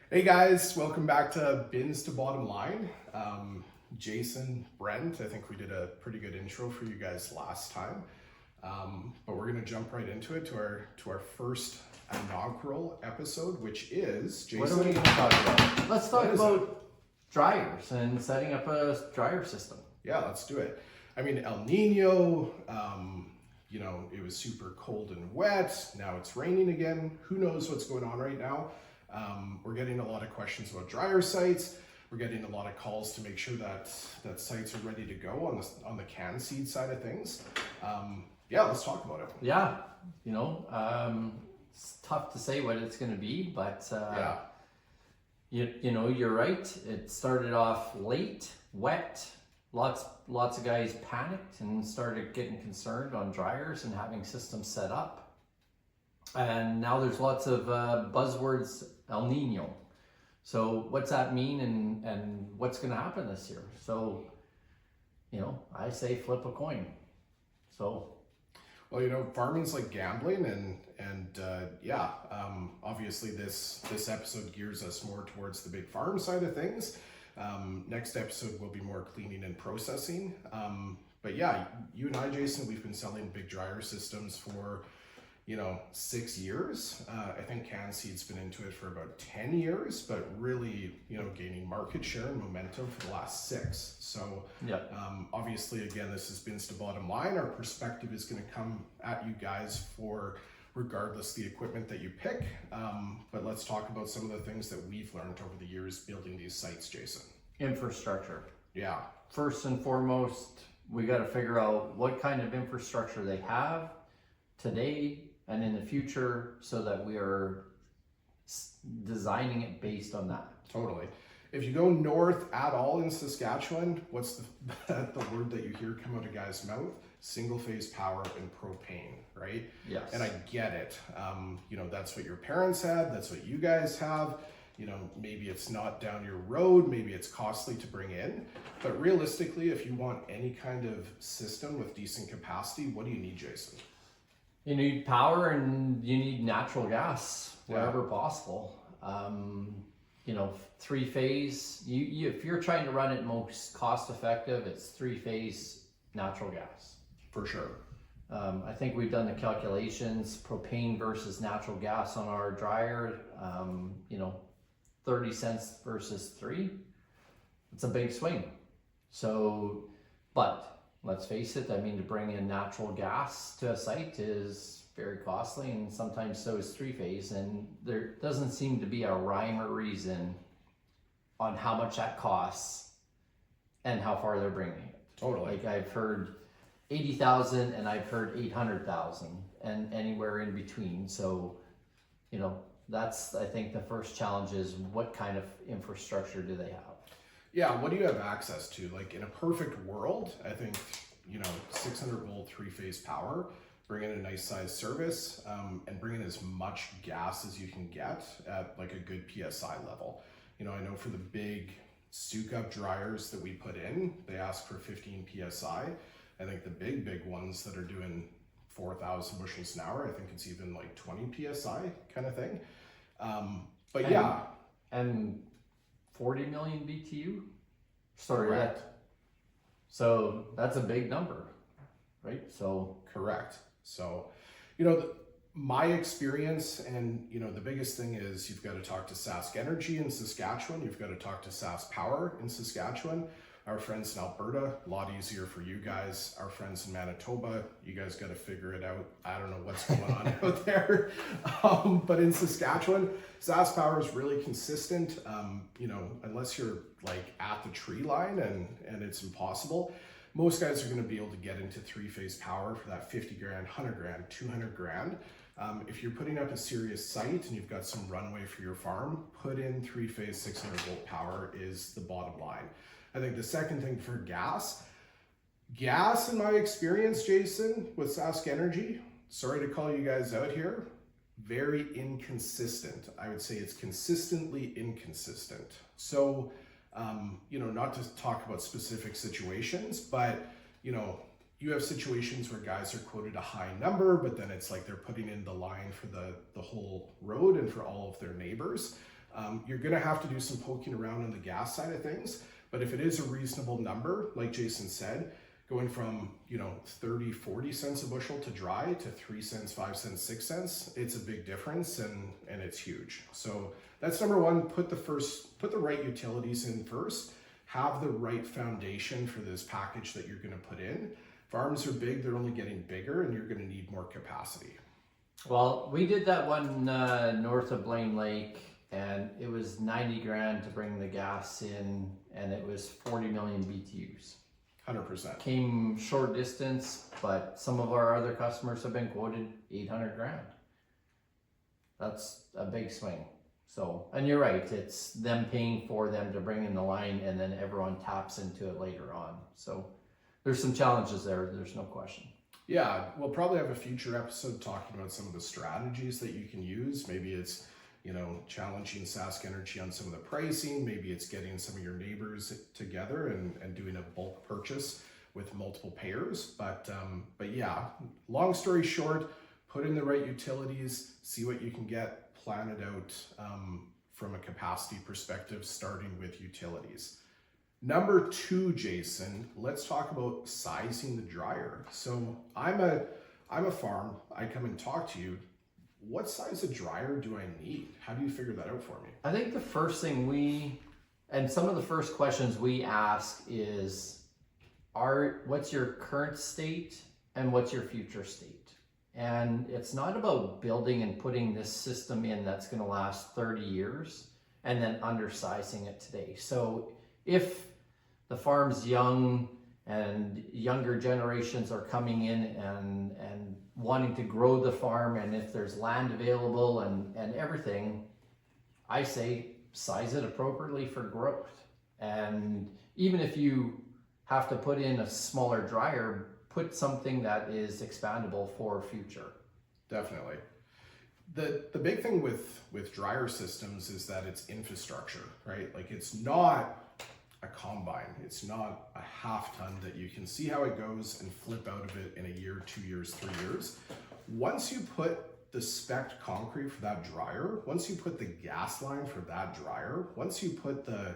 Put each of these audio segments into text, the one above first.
Hey guys, welcome back to Bins to Bottom Line. Jason, Brent, I think we did a pretty good intro for you guys last time, but we're gonna jump right into it to our first inaugural episode, which is Jason. What are we going to talk about? Let's talk What is about dryers and setting up a dryer system. Yeah, let's do it. I mean, El Nino, it was super cold and wet. Now it's raining again. Who knows what's going on right now? We're getting a lot of questions about dryer sites. We're getting a lot of calls to make sure that sites are ready to go on the can seed side of things. Yeah, let's talk about it. Yeah, it's tough to say what it's going to be, but Yeah, you're right. It started off late, wet. Lots of guys panicked and started getting concerned on dryers and having systems set up. And now there's lots of buzzwords, El Nino. So what's that mean and what's going to happen this year? So, I say flip a coin. So, well, farming's like gambling, and obviously this episode gears us more towards the big farm side of things. Next episode will be more cleaning and processing. But yeah, you and I, Jason, we've been selling big dryer systems for 6 years. I think CanSeed's been into it for about 10 years, but really, gaining market share and momentum for the last 6. So, yeah. Obviously, again, this has been the bottom line. Our perspective is going to come at you guys for regardless the equipment that you pick. But let's talk about some of the things that we've learned over the years building these sites, Jason. Infrastructure. Yeah. First and foremost, we got to figure out what kind of infrastructure they have today and in the future so that we are designing it based on that. Totally. If you go north at all in Saskatchewan, what's the word that you hear come out of guys' mouth? Single phase power and propane, right? Yes. And I get it. That's what your parents had. That's what you guys have. Maybe it's not down your road. Maybe it's costly to bring in. But realistically, if you want any kind of system with decent capacity, what do you need, Jason? You need power and you need natural gas wherever possible. 3-phase. If you're trying to run it most cost effective, it's 3-phase natural gas. For sure. I think we've done the calculations, propane versus natural gas on our dryer, 30 cents versus 3. It's a big swing. So, but let's face it, to bring in natural gas to a site is very costly, and sometimes so is 3-phase, and there doesn't seem to be a rhyme or reason on how much that costs and how far they're bringing it. Totally. Like I've heard 80,000 and I've heard 800,000 and anywhere in between. So, that's, I think, the first challenge is what kind of infrastructure do they have? Yeah, what do you have access to? Like in a perfect world, I think, 600 volt 3-phase power, bring in a nice size service, and bring in as much gas as you can get at like a good PSI level. I know for the big Sukup dryers that we put in, they ask for 15 PSI. I think the big ones that are doing 4,000 bushels an hour, I think it's even like 20 PSI kind of thing. And 40 million BTU? Sorry, Correct. So that's a big number, right? So correct. So, my experience, and the biggest thing is you've got to talk to Sask Energy in Saskatchewan. You've got to talk to Sask Power in Saskatchewan. Our friends in Alberta, a lot easier for you guys. Our friends in Manitoba, you guys got to figure it out. I don't know what's going on out there. But in Saskatchewan, Sask Power is really consistent. Unless you're like at the tree line and it's impossible, most guys are going to be able to get into 3-phase power for that 50 grand, 100 grand, 200 grand. If you're putting up a serious site and you've got some runway for your farm, put in 3-phase 600 volt power is the bottom line. I think the second thing for gas in my experience, Jason, with Sask Energy, sorry to call you guys out here, very inconsistent. I would say it's consistently inconsistent. So, not to talk about specific situations, but, you have situations where guys are quoted a high number, but then it's like they're putting in the line for the whole road and for all of their neighbors. You're going to have to do some poking around on the gas side of things, but if it is a reasonable number, like Jason said, going from 30, 40 cents a bushel to dry to 3 cents, 5 cents, 6 cents, it's a big difference, and it's huge. So that's number one. Put the right utilities in first. Have the right foundation for this package that you're going to put in. Farms are big, they're only getting bigger, and you're going to need more capacity. Well, we did that one north of Blaine Lake, and it was 90 grand to bring the gas in, and it was 40 million BTUs. 100%. Came short distance, but some of our other customers have been quoted 800 grand. That's a big swing. So, and you're right, it's them paying for them to bring in the line, and then everyone taps into it later on. So there's some challenges there, there's no question. Yeah, we'll probably have a future episode talking about some of the strategies that you can use. Maybe it's, challenging Sask Energy on some of the pricing. Maybe it's getting some of your neighbors together and doing a bulk purchase with multiple payers. But yeah, long story short, put in the right utilities, see what you can get, plan it out from a capacity perspective, starting with utilities. Number two, Jason, let's talk about sizing the dryer. So I'm a farm, I come and talk to you. What size of dryer do I need? How do you figure that out for me? I think the first thing and some of the first questions we ask is, what's your current state and what's your future state? And it's not about building and putting this system in that's going to last 30 years and then undersizing it today. So if the farm's young and younger generations are coming in and wanting to grow the farm, and if there's land available and everything, I say size it appropriately for growth. And even if you have to put in a smaller dryer, put something that is expandable for future. Definitely. The big thing with dryer systems is that it's infrastructure, right? Like, it's not a combine. It's not a half ton that you can see how it goes and flip out of it in a year, 2 years, 3 years. Once you put the spec concrete for that dryer, once you put the gas line for that dryer, once you put the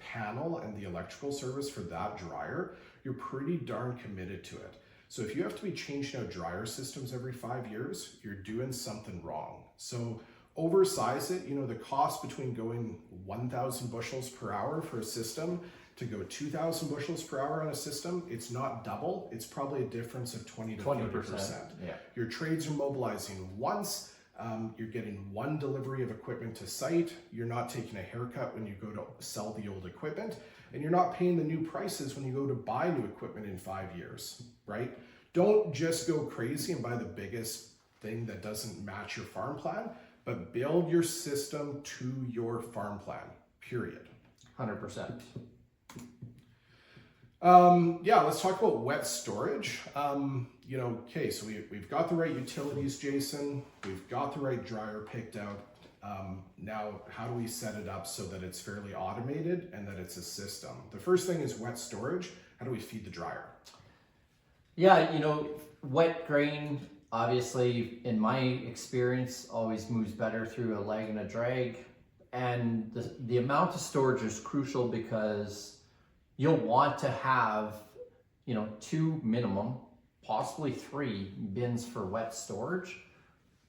panel and the electrical service for that dryer, you're pretty darn committed to it. So if you have to be changing out dryer systems every 5 years, you're doing something wrong. So oversize it. The cost between going 1,000 bushels per hour for a system to go 2,000 bushels per hour on a system, it's not double. It's probably a difference of 20 to 30%. Yeah. Your trades are mobilizing once. You're getting one delivery of equipment to site. You're not taking a haircut when you go to sell the old equipment, and you're not paying the new prices when you go to buy new equipment in 5 years, right? Don't just go crazy and buy the biggest thing that doesn't match your farm plan, but build your system to your farm plan, period. 100%. Yeah, let's talk about wet storage. Okay, so we've got the right utilities, Jason. We've got the right dryer picked out. Now, how do we set it up so that it's fairly automated and that it's a system? The first thing is wet storage. How do we feed the dryer? Yeah, wet grain, obviously, in my experience, always moves better through a lag and a drag. And the amount of storage is crucial because you'll want to have, 2 minimum, possibly 3 bins for wet storage.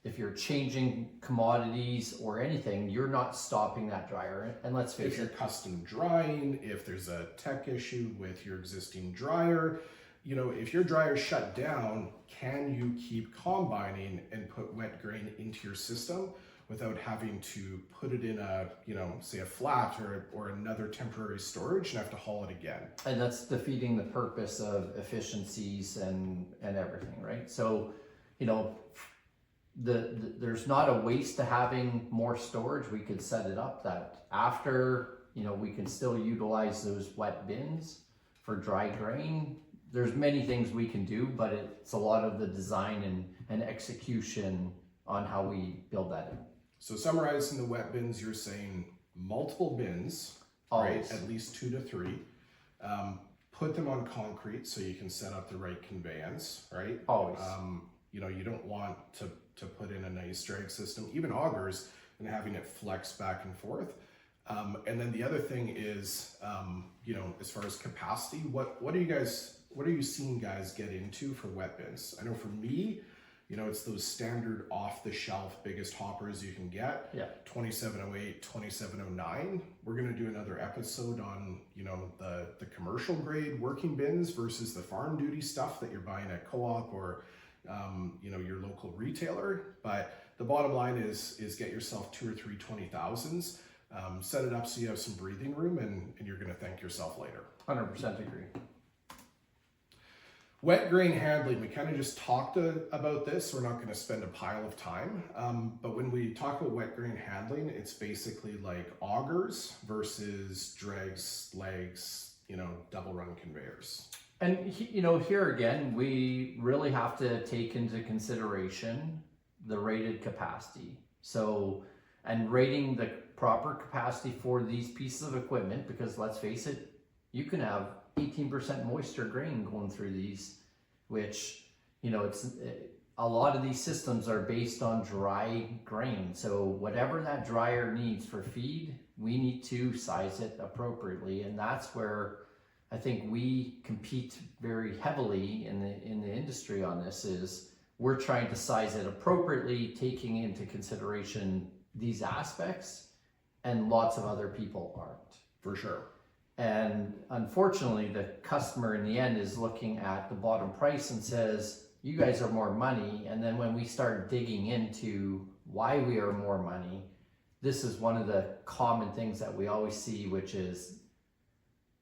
If you're changing commodities or anything, you're not stopping that dryer. And let's face If you're it, custom drying, if there's a tech issue with your existing dryer, if your dryer's shut down, can you keep combining and put wet grain into your system without having to put it in a, say a flat or another temporary storage and have to haul it again? and that's defeating the purpose of efficiencies and everything, right? So, there's not a waste to having more storage. We could set it up that after, we can still utilize those wet bins for dry grain. There's many things we can do, but it's a lot of the design and execution on how we build that in. So summarizing the wet bins, you're saying multiple bins, Always. right? At least 2 to 3. Put them on concrete so you can set up the right conveyance, right? Always. You don't want to put in a nice drag system. Even augers, and having it flex back and forth. And then the other thing is, as far as capacity, what are you seeing guys get into for wet bins? I know for me, it's those standard off-the-shelf biggest hoppers you can get. Yeah. 2708, 2709. We're going to do another episode on, the commercial grade working bins versus the farm duty stuff that you're buying at co-op or, your local retailer. But the bottom line is get yourself 2 or 3 20,000s. Set it up so you have some breathing room, and you're going to thank yourself later. 100% agree. Wet grain handling, we kind of just talked about this. We're not going to spend a pile of time. But when we talk about wet grain handling, it's basically like augers versus drags, legs, double run conveyors. And here again, we really have to take into consideration the rated capacity. So, and rating the proper capacity for these pieces of equipment, because let's face it, you can have 18% moisture grain going through these, which, it's a lot of these systems are based on dry grain. So whatever that dryer needs for feed, we need to size it appropriately. And that's where I think we compete very heavily in the industry on this. Is we're trying to size it appropriately, taking into consideration these aspects, and lots of other people aren't. For sure. And unfortunately, the customer in the end is looking at the bottom price and says, you guys are more money. And then when we start digging into why we are more money, this is one of the common things that we always see, which is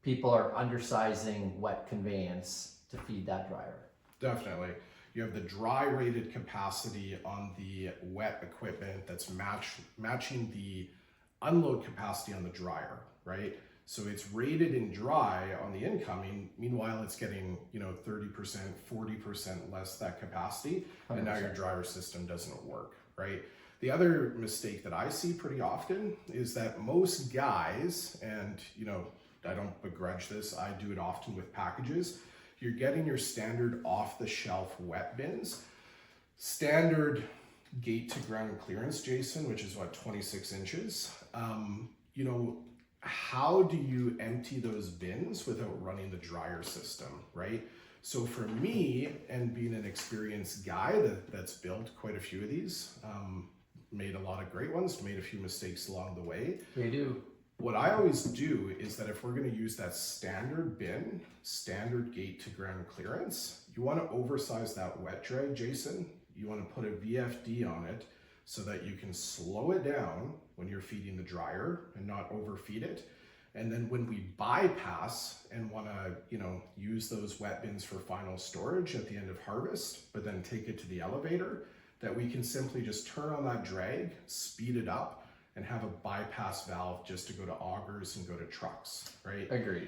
people are undersizing wet conveyance to feed that dryer. Definitely. You have the dry rated capacity on the wet equipment that's matching the unload capacity on the dryer, right? So it's rated in dry on the incoming. Meanwhile, it's getting, 30%, 40% less that capacity. 100%. And now your dryer system doesn't work, right? The other mistake that I see pretty often is that most guys, and, I don't begrudge this, I do it often with packages. You're getting your standard off-the-shelf wet bins, standard gate to ground clearance, Jason, which is 26 inches. How do you empty those bins without running the dryer system, right? So for me, and being an experienced guy that's built quite a few of these, made a lot of great ones, made a few mistakes along the way. They do. What I always do is that if we're going to use that standard bin, standard gate to ground clearance, you want to oversize that wet drag, Jason. You want to put a VFD on it so that you can slow it down when you're feeding the dryer and not overfeed it. And then when we bypass and want to, use those wet bins for final storage at the end of harvest, but then take it to the elevator, that we can simply just turn on that drag, speed it up, and have a bypass valve just to go to augers and go to trucks, right? Agreed.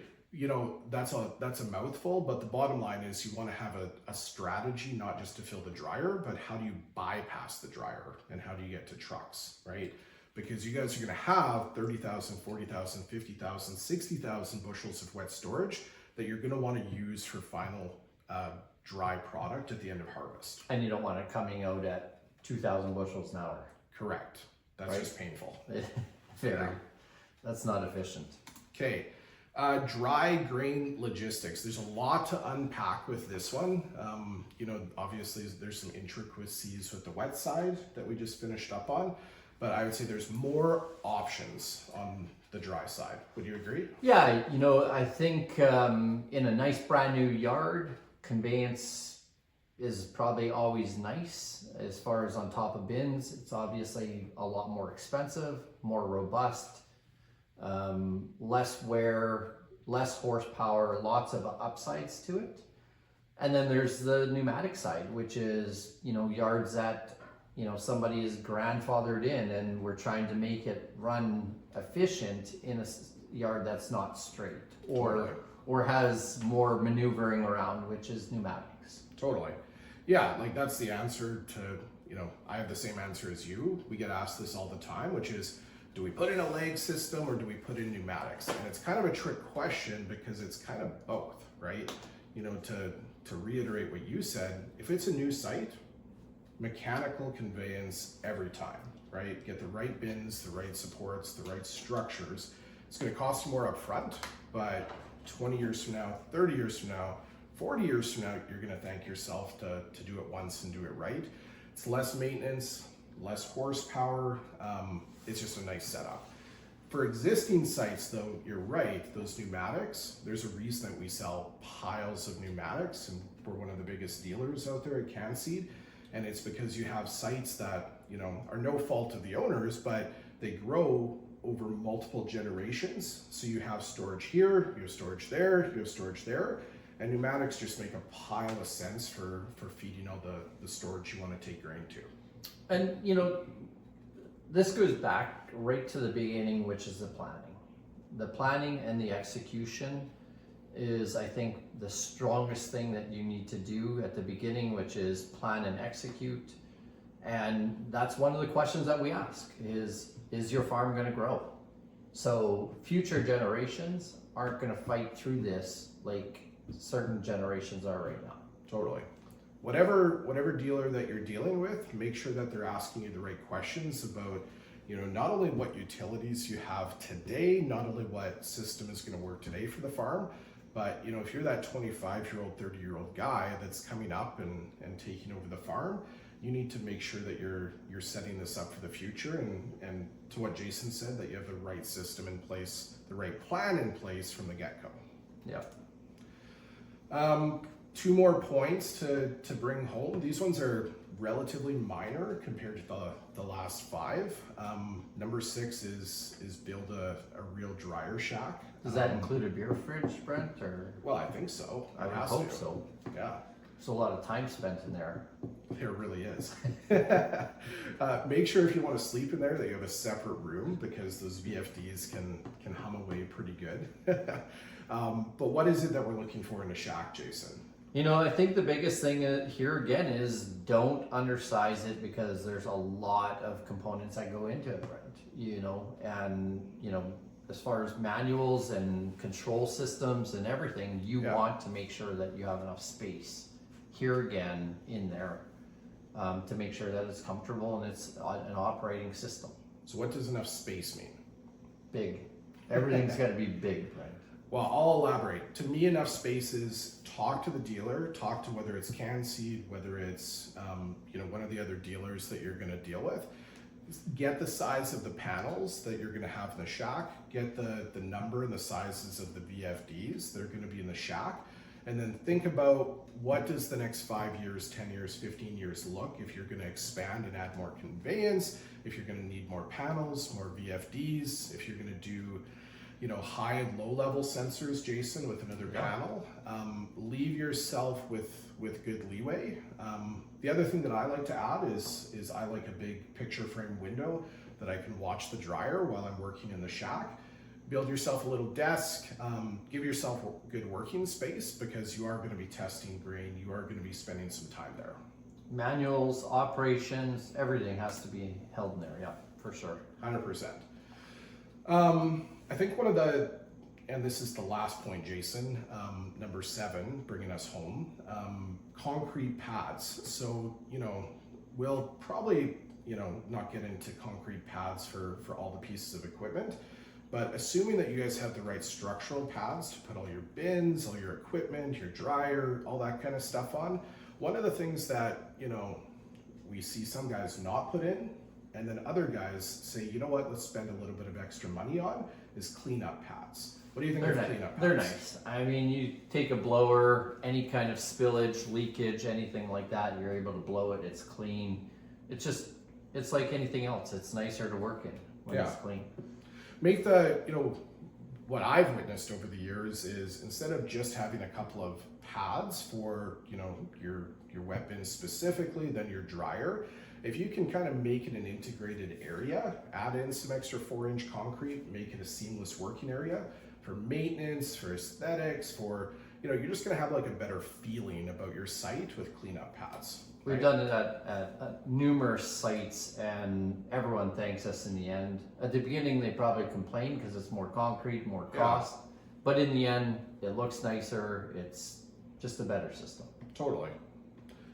That's a mouthful, but the bottom line is you want to have a strategy, not just to fill the dryer, but how do you bypass the dryer and how do you get to trucks, right? Because you guys are going to have 30,000, 40,000, 50,000, 60,000 bushels of wet storage that you're going to want to use for final dry product at the end of harvest. And you don't want it coming out at 2,000 bushels an hour. Correct. That's right? Just painful. Very. Yeah. That's not efficient. Okay. Dry grain logistics. There's a lot to unpack with this one. Obviously there's some intricacies with the wet side that we just finished up on, but I would say there's more options on the dry side. Would you agree? Yeah, I think in a nice brand new yard, conveyance is probably always nice. As far as on top of bins, it's obviously a lot more expensive, more robust, less wear, less horsepower, lots of upsides to it. And then there's the pneumatic side, which is, yards that, somebody is grandfathered in and we're trying to make it run efficient in a yard that's not straight or has more maneuvering around, which is pneumatics. Totally. Yeah, that's the answer to, I have the same answer as you. We get asked this all the time, which is, do we put in a leg system or do we put in pneumatics? And it's kind of a trick question because it's kind of both, right? To reiterate what you said, if it's a new site, mechanical conveyance every time, right? Get the right bins, the right supports, the right structures. It's going to cost you more up front, but 20 years from now, 30 years from now, 40 years from now, you're going to thank yourself to do it once and do it right. It's less maintenance, less horsepower. It's just a nice setup. For existing sites, though, you're right, those pneumatics, there's a reason that we sell piles of pneumatics, and we're one of the biggest dealers out there at CanSeed. And it's because you have sites that, you know, are no fault of the owners, but they grow over multiple generations. So you have storage here, you have storage there, you have storage there, and pneumatics just make a pile of sense for feeding all the storage you want to take grain to. And you know, this goes back right to the beginning, which is the planning. The planning and the execution is, I think, the strongest thing that you need to do at the beginning, which is plan and execute. And that's one of the questions that we ask is your farm going to grow? So future generations aren't going to fight through this like certain generations are right now. Totally. Whatever dealer that you're dealing with, make sure that they're asking you the right questions about, you know, not only what utilities you have today, not only what system is going to work today for the farm, but, you know, if you're that 25-year-old, 30-year-old guy that's coming up and taking over the farm, you need to make sure that you're setting this up for the future, and to what Jason said, that you have the right system in place, the right plan in place from the get-go. Yep. 2 more points to bring home. These ones are relatively minor compared to the last 5. Number 6 is build a real dryer shack. Does that include a beer fridge, Brent? Or Well, I think so. I It would has hope to. so. Yeah. There's a lot of time spent in there. There really is. Make sure if you want to sleep in there that you have a separate room, because those VFDs can hum away pretty good. But what is it that we're looking for in a shack, Jason? You know, I think the biggest thing here again is don't undersize it, because there's a lot of components that go into it, Brent. You know, and you know, as far as manuals and control systems and everything, you want to make sure that you have enough space here again in there to make sure that it's comfortable and it's an operating system. So what does enough space mean? Big. Everything's got to be big, right? Well, I'll elaborate. To me, enough space is talk to the dealer, talk to whether it's CanSeed, whether it's you know, one of the other dealers that you're going to deal with. Get the size of the panels that you're going to have in the shack. Get the number and the sizes of the VFDs that are going to be in the shack. And then think about, what does the next 5 years, 10 years, 15 years look if you're going to expand and add more conveyance, if you're going to need more panels, more VFDs, if you're going to do, you know, high and low level sensors, Jason, with another panel. Leave yourself with good leeway. The other thing that I like to add is I like a big picture frame window that I can watch the dryer while I'm working in the shack. Build yourself a little desk, give yourself a good working space, because you are going to be testing grain, you are going to be spending some time there. Manuals, operations, everything has to be held in there, yeah, for sure. 100%. I think one of the, and this is the last point, Jason, number 7, bringing us home, concrete pads. So, you know, we'll probably, you know, not get into concrete pads for all the pieces of equipment, but assuming that you guys have the right structural pads to put all your bins, all your equipment, your dryer, all that kind of stuff on, one of the things that, you know, we see some guys not put in, and then other guys say, you know what, let's spend a little bit of extra money on, is cleanup pads. What do you think of cleanup pads? They're nice. I mean, you take a blower, any kind of spillage, leakage, anything like that, you're able to blow it, it's clean. It's like anything else. It's nicer to work in when it's clean. Make the, you know, what I've witnessed over the years is, instead of just having a couple of pads for, you know, your wet bins specifically, then your dryer, if you can kind of make it an integrated area, add in some extra 4-inch concrete, make it a seamless working area for maintenance, for aesthetics, for, you know, you're just going to have like a better feeling about your site with cleanup pads. We've done it at numerous sites, and everyone thanks us in the end. At the beginning, they probably complain because it's more concrete, more cost, but in the end, it looks nicer. It's just a better system. Totally.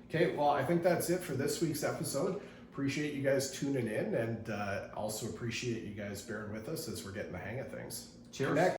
Okay, well, I think that's it for this week's episode. appreciate you guys tuning in, and also appreciate you guys bearing with us as we're getting the hang of things. Cheers. Connect.